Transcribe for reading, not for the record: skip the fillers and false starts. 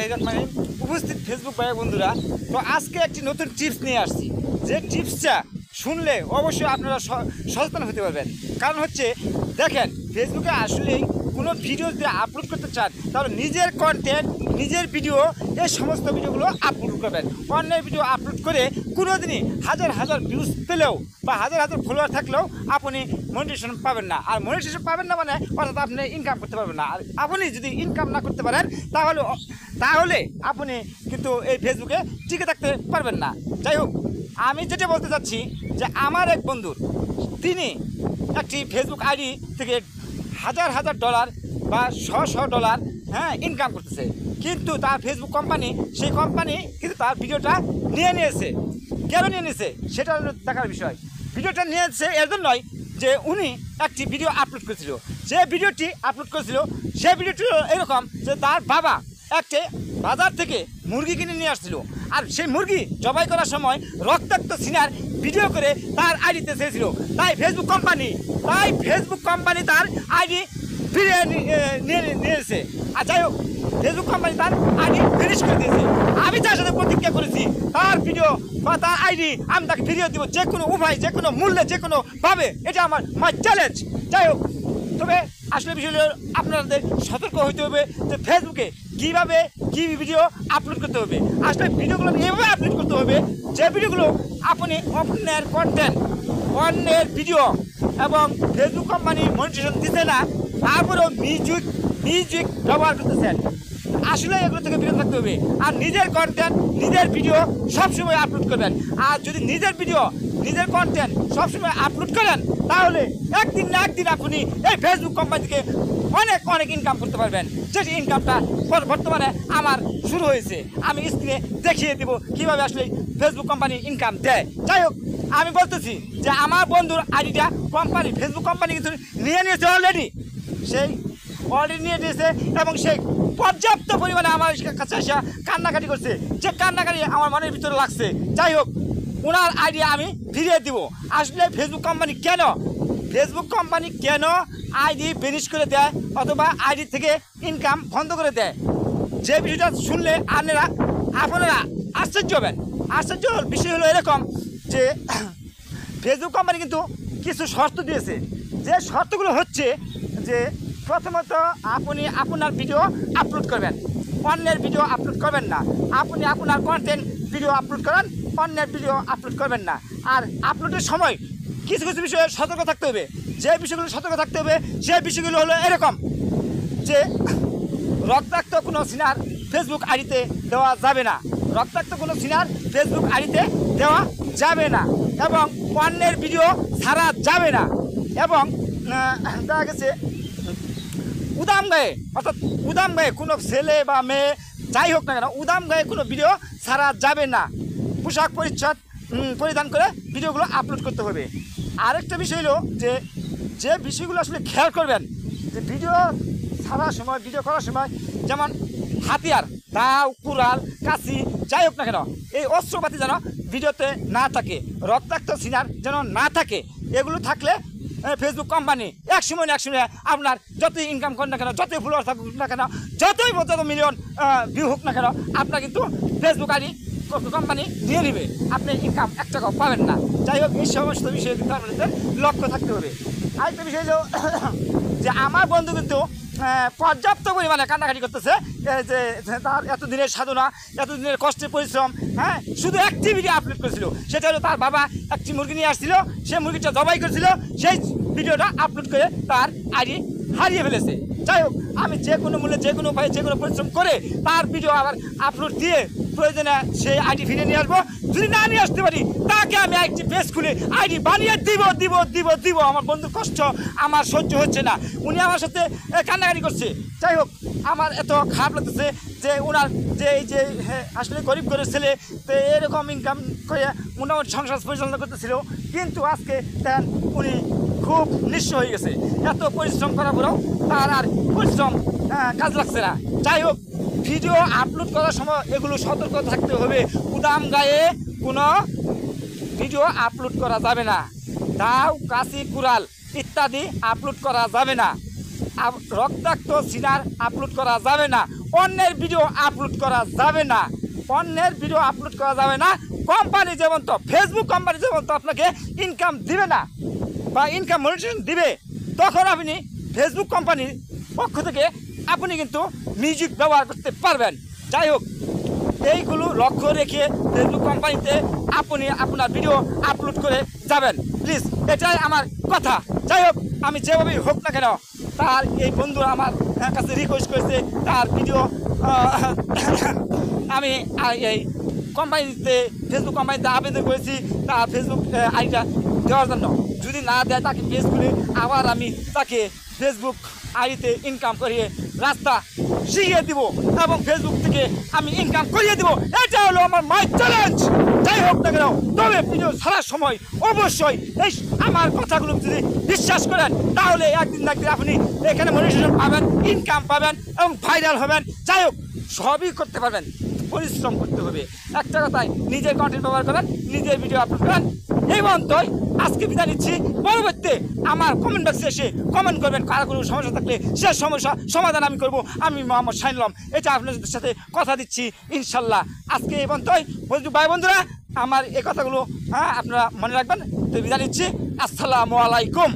হিরাত মাহিন উপস্থিত ফেসবুক ভাই বন্ধুরা। তো আজকে একটি নতুন টিপস নিয়ে আসছি, যে টিপসটা শুনলে অবশ্যই আপনারা সচেতন হতে পারবেন। কারণ হচ্ছে দেখেন, ফেসবুকে আসলেই কোনো ভিডিও যদি আপলোড করতে চান তাহলে নিজের কন্টেন্ট, নিজের ভিডিও, এই সমস্ত ভিডিওগুলো আপলোড করবেন। অন্যের ভিডিও আপলোড করে কোনো দিনই হাজার হাজার ভিউজ পেলেও বা হাজার হাজার ফলোয়ার থাকলেও আপনি মনিটাইজেশন পাবেন না। আর মনিটাইজেশন পাবেন না মানে অর্থাৎ আপনি ইনকাম করতে পারবেন না। আর আপনি যদি ইনকাম না করতে পারেন তাহলে আপনি কিন্তু এই ফেসবুকে টিকে থাকতে পারবেন না। যাই হোক, আমি যেটা বলতে চাচ্ছি যে আমার এক বন্ধুর, তিনি একটি ফেসবুক আইডি থেকে হাজার হাজার ডলার বা শো ডলার ইনকাম করতেছে, কিন্তু তার ফেসবুক কোম্পানি, সেই কোম্পানি কিন্তু তার ভিডিওটা নিয়ে নিয়েছে। কেন নিয়ে নিয়েছে সেটা দেখার বিষয়। ভিডিওটা নিয়েছে এর জন্যই যে উনি একটি ভিডিও আপলোড করেছিল। যে ভিডিওটি আপলোড করেছিল সেই ভিডিওটি এরকম যে তার বাবা একটি বাজার থেকে মুরগি কিনে নিয়ে আসছিল, আর সেই মুরগি জবাই করার সময় রক্তাক্ত সিনার ভিডিও করে তার আইডিতে চেয়েছিল। তাই ফেসবুক কোম্পানি তার আইডি ফিরিয়ে নিয়েছে। আর যাই হোক, ফেসবুক কোম্পানি তার আইডি ফিনিশ করে দিয়েছে। আমি তার সাথে প্রতিজ্ঞা করেছি তার ভিডিও বা তার আইডি আমি তাকে ফিরিয়ে দিব, যে কোনো উপায়, যে কোনো মূল্যে, যে কোনোভাবে। এটা আমার চ্যালেঞ্জ। যাই হোক, তবে আসলে বিষয়গুলো আপনাদের সতর্ক হইতে হবে যে ফেসবুকে কীভাবে কী ভিডিও আপলোড করতে হবে। আসলে ভিডিওগুলো এভাবে আপলোড করতে হবে যে ভিডিওগুলো আপনি অন্যের কন্টেন্ট, অন্যের ভিডিও, এবং ফেসবুক কোম্পানি মনিটাইজেশন দিতে না, তারপরেও মিউজিক ব্যবহার করতেছেন। আসলে এগুলো থেকে বিরত থাকতে হবে। আর নিজের কন্টেন্ট, নিজের ভিডিও সবসময় আপলোড করবেন। আর যদি নিজের ভিডিও, নিজের কন্টেন্ট সবসময় আপলোড করেন তাহলে একদিন না একদিন আপনি এই ফেসবুক কোম্পানি থেকে অনেক ইনকাম করতে পারবেন। যেটি ইনকামটা বর্তমানে আমার শুরু হয়েছে। আমি স্ক্রিনে দেখিয়ে দেবো কীভাবে আসলে ফেসবুক কোম্পানি ইনকাম দেয়। যাই হোক, আমি বলতেছি যে আমার বন্ধুর আইডিটা ফেসবুক কোম্পানি কিন্তু নিয়ে নিয়েছে অলরেডি। নিয়ে নিয়েছে এবং সেই পর্যাপ্ত পরিমাণে আমার কাছে এসে কান্নাকাটি করছে, যে কান্নাকাটি আমার মনের ভিতরে লাগছে। যাই হোক, ওনার আইডি আমি ফিরিয়ে দিব। আসলে ফেসবুক কোম্পানি কেন আইডি ফিনিশ করে দেয় অথবা আইডি থেকে ইনকাম বন্ধ করে দেয়, যে বিষয়টা শুনলে আপনারা আশ্চর্য হবেন। আশ্চর্য বিষয় হলো এরকম যে ফেসবুক কোম্পানি কিন্তু কিছু শর্ত দিয়েছে। যে শর্তগুলো হচ্ছে যে প্রথমত আপনি আপনার ভিডিও আপলোড করবেন, অন্যের ভিডিও আপলোড করবেন না। আপনি আপনার কন্টেন্ট ভিডিও আপলোড করেন, অন্যের ভিডিও আপলোড করবেন না। আর আপলোডের সময় কিছু কিছু বিষয়ে সতর্ক থাকতে হবে। যে বিষয়গুলো সতর্ক থাকতে হবে সেই বিষয়গুলো হলো এরকম যে রক্তাক্ত কোনো সিনার ফেসবুক আইডিতে দেওয়া যাবে না, রক্তাক্ত কোনো সিনার ফেসবুক আইডিতে দেওয়া যাবে না, এবং অন্যের ভিডিও ছাড়া যাবে না, এবং দেখা গেছে উদাম গায়ে কোনো ছেলে বা মেয়ে যাই হোক না কেন, উদাম গায়ে কোনো ভিডিও ছাড়া যাবে না। পোশাক পরিধান করে ভিডিওগুলো আপলোড করতে হবে। আরেকটা বিষয় হলো যে বিষয়গুলো আসলে খেয়াল করবেন যে ভিডিও ছাড়ার সময়, ভিডিও করার সময়, যেমন হাতিয়ার, দাও, কুড়াল, কাঁচি যাই হোক না কেন, এই অস্ত্রপাতি যেন ভিডিওতে না থাকে, রক্তাক্ত সিনার যেন না থাকে। এগুলো থাকলে ফেসবুক কোম্পানি এক সময় আপনার যতই ইনকাম করেন না কেন, যতই ফলোয়ার থাকুক না কেন, যত মিলিয়ন ভিউ হোক না কেন, আপনার কিন্তু ফেসবুক আইডি কোম্পানি নিয়ে নেবে, আপনি ইনকাম এক টাকাও পাবেন না। যাই হোক, এই সমস্ত বিষয়ে কিন্তু আপনাদের লক্ষ্য থাকতে হবে। আরেকটা বিষয় হলো যে আমার বন্ধু কিন্তু পর্যাপ্ত পরিমাণে কান্নাকাটি করতেছে যে তার এতদিনের সাধনা, এতদিনের কষ্টের পরিশ্রম, শুধু একটি ভিডিও আপলোড করেছিল। সেটা হলো তার বাবা একটি মুরগি নিয়ে আসছিল, সেই মুরগিটা জবাই করেছিল, সেই ভিডিওটা আপলোড করে তার আইডি হারিয়ে ফেলেছে। যাই হোক, আমি যে কোনো মূল্যে, যে কোনো উপায়ে, যে কোনো পরিশ্রম করে তার ভিডিও আবার আপলোড দিয়ে প্রয়োজনে সেই আইডি ফিরিয়ে নিয়ে আসবো। যদি না নিয়ে আসতে পারি তাকে আমি একটি পেজ খুলে আইডি বানিয়ে দিব। আমার বন্ধুর কষ্ট আমার সহ্য হচ্ছে না, উনি আমার সাথে কান্নাকাটি করছে। যাই হোক, আমার এত খারাপ লাগতেছে যে ওনার যে আসলে গরিব ঘরের ছেলে, তো এরকম ইনকাম করে মোটামুটি সংসার পরিচালনা করতেছিল, কিন্তু আজকে দেখেন উনি খুব নিঃস্ব হয়ে গেছে। এত পরিশ্রম করার পরেও তার আর পরিশ্রম কাজ লাগছে না। যাই হোক, ভিডিও আপলোড করার সময় এগুলো সতর্ক থাকতে হবে। উদাম গায়ে কোনো ভিডিও আপলোড করা যাবে না, দাও, কাঁচি, কুড়াল ইত্যাদি আপলোড করা যাবে না, রক্তাক্ত সিনার আপলোড করা যাবে না, অন্যের ভিডিও আপলোড করা যাবে না, অন্যের ভিডিও আপলোড করা যাবে না। কোম্পানি যেমন তো ফেসবুক কোম্পানি যেমন তো আপনাকে ইনকাম দিবে না বা ইনকাম মনিটাইজেশন দিবে, তখন আপনি ফেসবুক কোম্পানির পক্ষ থেকে আপনি কিন্তু মিউজিক ব্যবহার করতে পারবেন। যাই হোক, এইগুলো লক্ষ্য রেখে ফেসবুক কোম্পানিতে আপনি আপনার ভিডিও আপলোড করে যাবেন প্লিজ, এটাই আমার কথা। যাই হোক, আমি যেভাবেই হোক না কেন, তার এই বন্ধুরা আমার কাছে রিকোয়েস্ট করেছে তার ভিডিও আমি এই কোম্পানিতে ফেসবুক কোম্পানিতে আবেদন করেছি তার ফেসবুক আইডিটা দেওয়ার জন্য। যদি না দেয় তাকে পেজ খুলে আবার আমি তাকে ফেসবুক আইডিতে ইনকাম করিয়ে রাস্তা শিখিয়ে দিব এবং ফেসবুক থেকে আমি ইনকাম করিয়ে দিব। এটা হলো আমার মাই চ্যালেঞ্জ। যাই হোক না কেন, তবে ভিডিও ছাড়ার সময় অবশ্যই এই আমার কথাগুলো যদি বিশ্বাস করেন তাহলে একদিন না একদিন আপনি এখানে মনিটাইজেশন পাবেন, ইনকাম পাবেন এবং ভাইরাল হবেন। যাই হোক, সবই করতে পারবেন, পরিশ্রম করতে হবে। একটা কথায়, নিজের কন্টেন্ট ব্যবহার করেন, নিজের ভিডিও আপলোড করেন। এই পর্যন্তই আজকে বিদায় নিচ্ছি। পরবর্তীতে আমার কমেন্ট বক্সে এসে কমেন্ট করবেন, কারো কোনো সমস্যা থাকলে সে সমস্যা সমাধান আমি করব। আমি মোহাম্মদ শাহিনুল আলম, এটা আপনাদের সাথে কথা দিচ্ছি ইনশাল্লাহ। আজকে এই পর্যন্তই ভাই বন্ধুরা, আমার এই কথাগুলো আপনারা মনে রাখবেন। তো বিদায় নিচ্ছি, আসসালামু আলাইকুম।